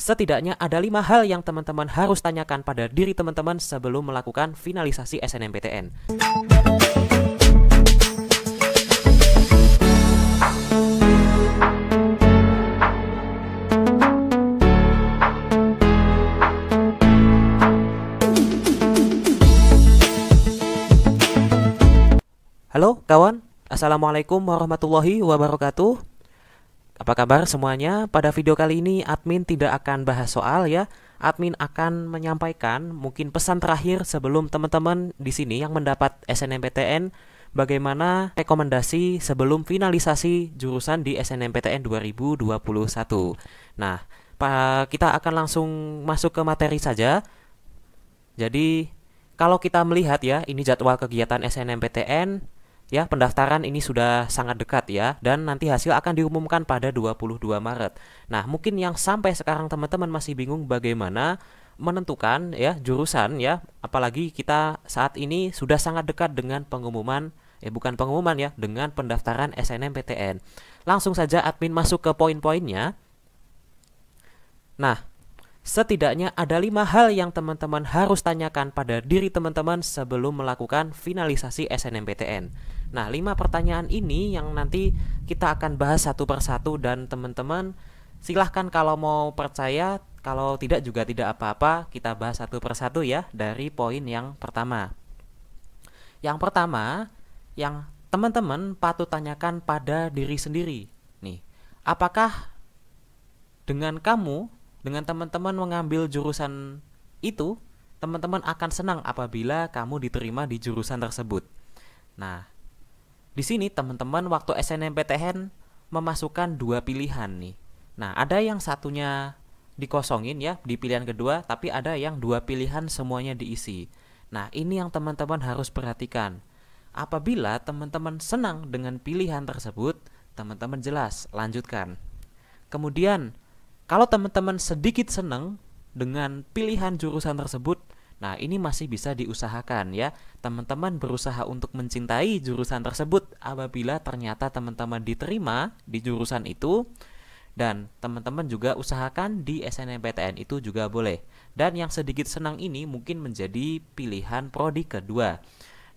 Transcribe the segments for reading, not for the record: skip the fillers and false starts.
Setidaknya ada 5 hal yang teman-teman harus tanyakan pada diri teman-teman sebelum melakukan finalisasi SNMPTN. Halo kawan, Assalamualaikum warahmatullahi wabarakatuh. Apa kabar semuanya? Pada video kali ini admin tidak akan bahas soal ya. Admin akan menyampaikan mungkin pesan terakhir sebelum teman-teman di sini yang mendapat SNMPTN, bagaimana rekomendasi sebelum finalisasi jurusan di SNMPTN 2021. Nah, kita akan langsung masuk ke materi saja. Jadi, kalau kita melihat ya, ini jadwal kegiatan SNMPTN. Ya, pendaftaran ini sudah sangat dekat ya, dan nanti hasil akan diumumkan pada 22 Maret. Nah, mungkin yang sampai sekarang teman-teman masih bingung bagaimana menentukan ya jurusan ya, apalagi kita saat ini sudah sangat dekat dengan pengumuman, bukan pengumuman ya, dengan pendaftaran SNMPTN. Langsung saja admin masuk ke poin-poinnya. Nah, setidaknya ada 5 hal yang teman-teman harus tanyakan pada diri teman-teman sebelum melakukan finalisasi SNMPTN. Nah, 5 pertanyaan ini yang nanti kita akan bahas satu persatu, dan teman-teman silahkan kalau mau percaya, kalau tidak juga tidak apa-apa, kita bahas satu persatu ya dari poin yang pertama. Yang pertama, yang teman-teman patut tanyakan pada diri sendiri. Nih, apakah dengan teman-teman mengambil jurusan itu, teman-teman akan senang apabila kamu diterima di jurusan tersebut. Nah, di sini teman-teman waktu SNMPTN memasukkan 2 pilihan nih. Nah, ada yang satunya dikosongin ya di pilihan kedua, tapi ada yang 2 pilihan semuanya diisi. Nah, ini yang teman-teman harus perhatikan. Apabila teman-teman senang dengan pilihan tersebut, teman-teman jelas lanjutkan. Kemudian, kalau teman-teman sedikit senang dengan pilihan jurusan tersebut, nah ini masih bisa diusahakan ya. Teman-teman berusaha untuk mencintai jurusan tersebut apabila ternyata teman-teman diterima di jurusan itu, dan teman-teman juga usahakan di SNMPTN itu juga boleh. Dan yang sedikit senang ini mungkin menjadi pilihan prodi kedua.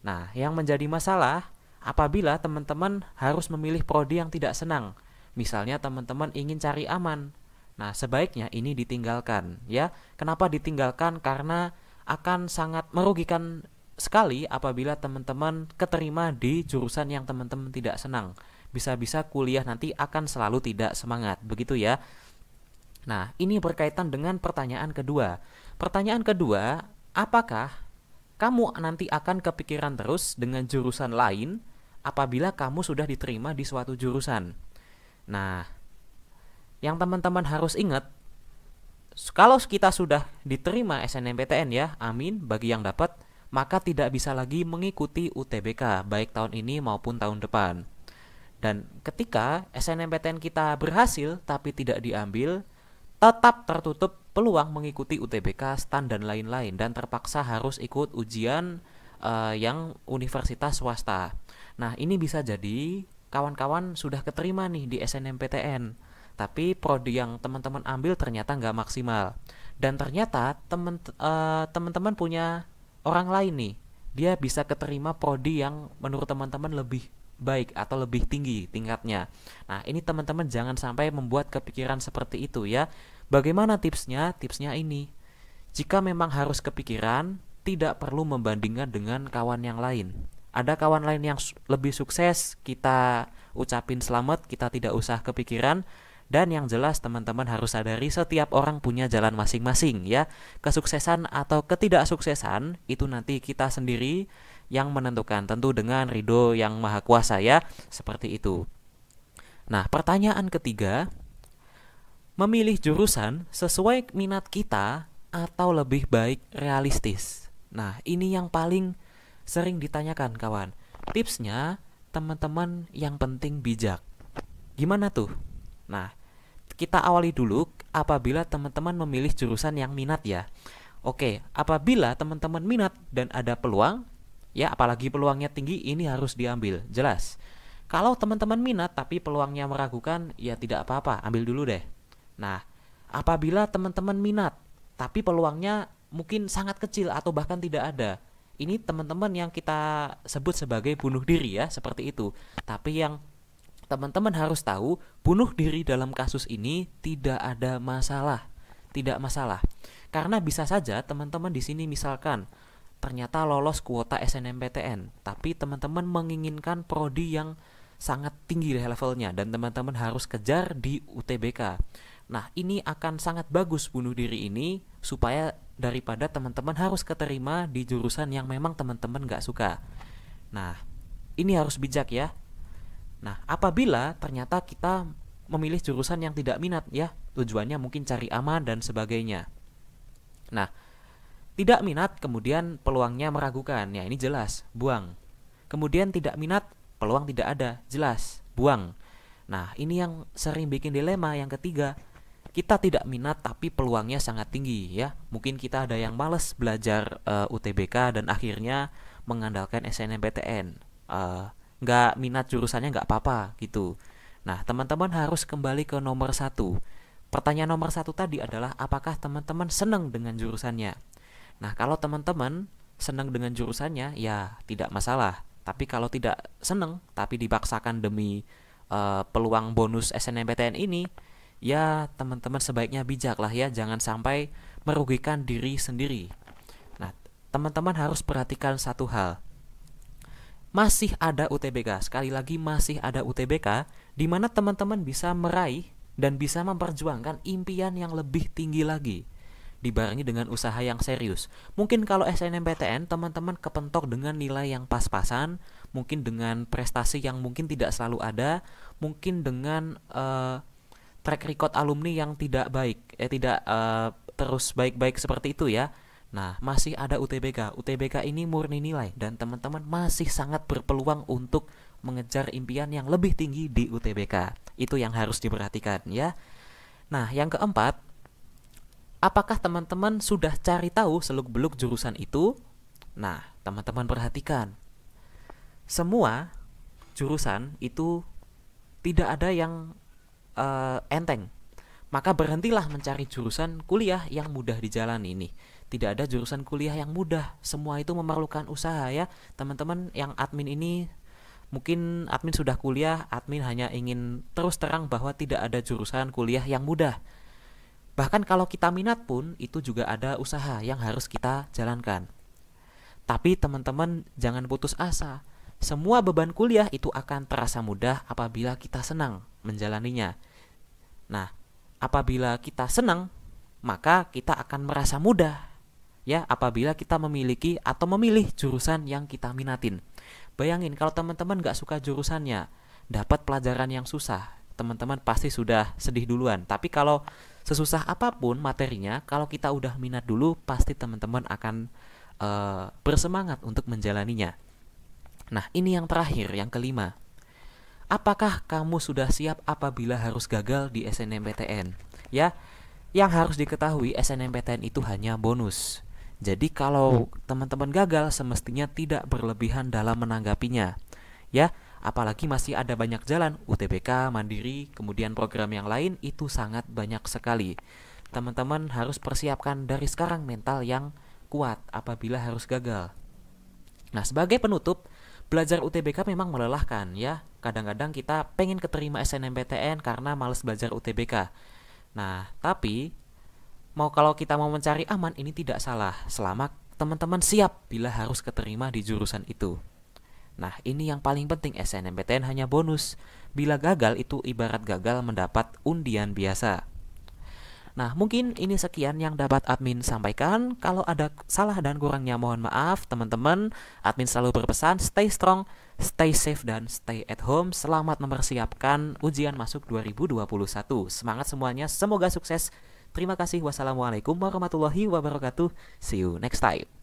Nah, yang menjadi masalah apabila teman-teman harus memilih prodi yang tidak senang. Misalnya teman-teman ingin cari aman. Nah, sebaiknya ini ditinggalkan ya. Kenapa ditinggalkan? Karena akan sangat merugikan sekali apabila teman-teman keterima di jurusan yang teman-teman tidak senang. Bisa-bisa kuliah nanti akan selalu tidak semangat, begitu ya. Nah, ini berkaitan dengan pertanyaan kedua. Pertanyaan kedua, apakah kamu nanti akan kepikiran terus dengan jurusan lain apabila kamu sudah diterima di suatu jurusan? Nah, yang teman-teman harus ingat, kalau kita sudah diterima SNMPTN ya, amin bagi yang dapat, maka tidak bisa lagi mengikuti UTBK baik tahun ini maupun tahun depan. Dan ketika SNMPTN kita berhasil tapi tidak diambil, tetap tertutup peluang mengikuti UTBK, STAN dan lain-lain, dan terpaksa harus ikut ujian yang universitas swasta. Nah, ini bisa jadi kawan-kawan sudah keterima nih di SNMPTN, tapi prodi yang teman-teman ambil ternyata nggak maksimal, dan ternyata teman-teman punya orang lain nih, dia bisa keterima prodi yang menurut teman-teman lebih baik atau lebih tinggi tingkatnya. Nah, ini teman-teman jangan sampai membuat kepikiran seperti itu ya. Bagaimana tipsnya? Tipsnya ini, jika memang harus kepikiran, tidak perlu membandingkan dengan kawan yang lain. Ada kawan lain yang lebih sukses, kita ucapin selamat, kita tidak usah kepikiran. Dan yang jelas teman-teman harus sadari setiap orang punya jalan masing-masing ya. Kesuksesan atau ketidaksuksesan itu nanti kita sendiri yang menentukan, tentu dengan ridho yang maha kuasa ya. Seperti itu. Nah, pertanyaan ketiga, memilih jurusan sesuai minat kita atau lebih baik realistis. Nah, ini yang paling sering ditanyakan kawan. Tipsnya, teman-teman yang penting bijak. Gimana tuh? Nah, kita awali dulu apabila teman-teman memilih jurusan yang minat ya. Oke, apabila teman-teman minat dan ada peluang, ya apalagi peluangnya tinggi, ini harus diambil, jelas. Kalau teman-teman minat tapi peluangnya meragukan, ya tidak apa-apa, ambil dulu deh. Nah, Apabila teman-teman minat, tapi peluangnya mungkin sangat kecil atau bahkan tidak ada, ini teman-teman yang kita sebut sebagai bunuh diri ya, seperti itu. Tapi yang teman-teman harus tahu, bunuh diri dalam kasus ini tidak ada masalah. Tidak masalah. Karena bisa saja teman-teman di sini misalkan ternyata lolos kuota SNMPTN, tapi teman-teman menginginkan prodi yang sangat tinggi levelnya dan teman-teman harus kejar di UTBK. Nah, ini akan sangat bagus bunuh diri ini supaya daripada teman-teman harus keterima di jurusan yang memang teman-teman gak suka. Nah, ini harus bijak ya. Nah, apabila ternyata kita memilih jurusan yang tidak minat ya, tujuannya mungkin cari aman dan sebagainya. Nah, tidak minat kemudian peluangnya meragukan, ya ini jelas, buang. Kemudian tidak minat, peluang tidak ada, jelas, buang. Nah, ini yang sering bikin dilema. Yang ketiga, kita tidak minat tapi peluangnya sangat tinggi ya. Mungkin kita ada yang males belajar UTBK dan akhirnya mengandalkan SNMPTN. Nggak minat jurusannya nggak apa-apa gitu. Nah, teman-teman harus kembali ke nomor 1. Pertanyaan nomor 1 tadi adalah apakah teman-teman senang dengan jurusannya? Nah, kalau teman-teman senang dengan jurusannya, ya tidak masalah. Tapi kalau tidak senang, tapi dipaksakan demi peluang bonus SNMPTN ini, ya teman-teman sebaiknya bijak lah ya, jangan sampai merugikan diri sendiri. Nah, teman-teman harus perhatikan satu hal. Masih ada UTBK, sekali lagi masih ada UTBK, di mana teman-teman bisa meraih dan bisa memperjuangkan impian yang lebih tinggi lagi, dibarengi dengan usaha yang serius. Mungkin kalau SNMPTN teman-teman kepentok dengan nilai yang pas-pasan, mungkin dengan prestasi yang mungkin tidak selalu ada, mungkin dengan track record alumni yang tidak baik, tidak terus baik-baik seperti itu ya. Nah, masih ada UTBK. UTBK ini murni nilai dan teman-teman masih sangat berpeluang untuk mengejar impian yang lebih tinggi di UTBK. Itu yang harus diperhatikan ya. Nah, yang keempat, apakah teman-teman sudah cari tahu seluk-beluk jurusan itu? Nah, teman-teman perhatikan. Semua jurusan itu tidak ada yang enteng. Maka berhentilah mencari jurusan kuliah yang mudah dijalani ini. Tidak ada jurusan kuliah yang mudah. Semua itu memerlukan usaha ya. Teman-teman yang admin ini, mungkin admin sudah kuliah, admin hanya ingin terus terang bahwa tidak ada jurusan kuliah yang mudah. Bahkan kalau kita minat pun itu juga ada usaha yang harus kita jalankan. Tapi teman-teman jangan putus asa. Semua beban kuliah itu akan terasa mudah apabila kita senang menjalaninya. Nah, apabila kita senang, maka kita akan merasa mudah ya apabila kita memiliki atau memilih jurusan yang kita minatin. Bayangin kalau teman-teman gak suka jurusannya, dapat pelajaran yang susah, teman-teman pasti sudah sedih duluan. Tapi kalau sesusah apapun materinya, kalau kita udah minat dulu, pasti teman-teman akan bersemangat untuk menjalaninya. Nah, ini yang terakhir, yang kelima. Apakah kamu sudah siap apabila harus gagal di SNMPTN? Ya, yang harus diketahui SNMPTN itu hanya bonus. Jadi kalau teman-teman gagal semestinya tidak berlebihan dalam menanggapinya. Ya, apalagi masih ada banyak jalan, UTBK, Mandiri, kemudian program yang lain itu sangat banyak sekali. Teman-teman harus persiapkan dari sekarang mental yang kuat apabila harus gagal. Nah, sebagai penutup, belajar UTBK memang melelahkan ya. Kadang-kadang kita pengen keterima SNMPTN karena males belajar UTBK. Nah, tapi kalau kita mau mencari aman, ini tidak salah selama teman-teman siap bila harus keterima di jurusan itu. Nah, ini yang paling penting, SNMPTN hanya bonus. Bila gagal itu ibarat gagal mendapat undian biasa. Nah, mungkin ini sekian yang dapat admin sampaikan. Kalau ada salah dan kurangnya mohon maaf teman-teman. Admin selalu berpesan stay strong, stay safe, dan stay at home. Selamat mempersiapkan ujian masuk 2021. Semangat semuanya, semoga sukses. Terima kasih. Wassalamualaikum warahmatullahi wabarakatuh. See you next time.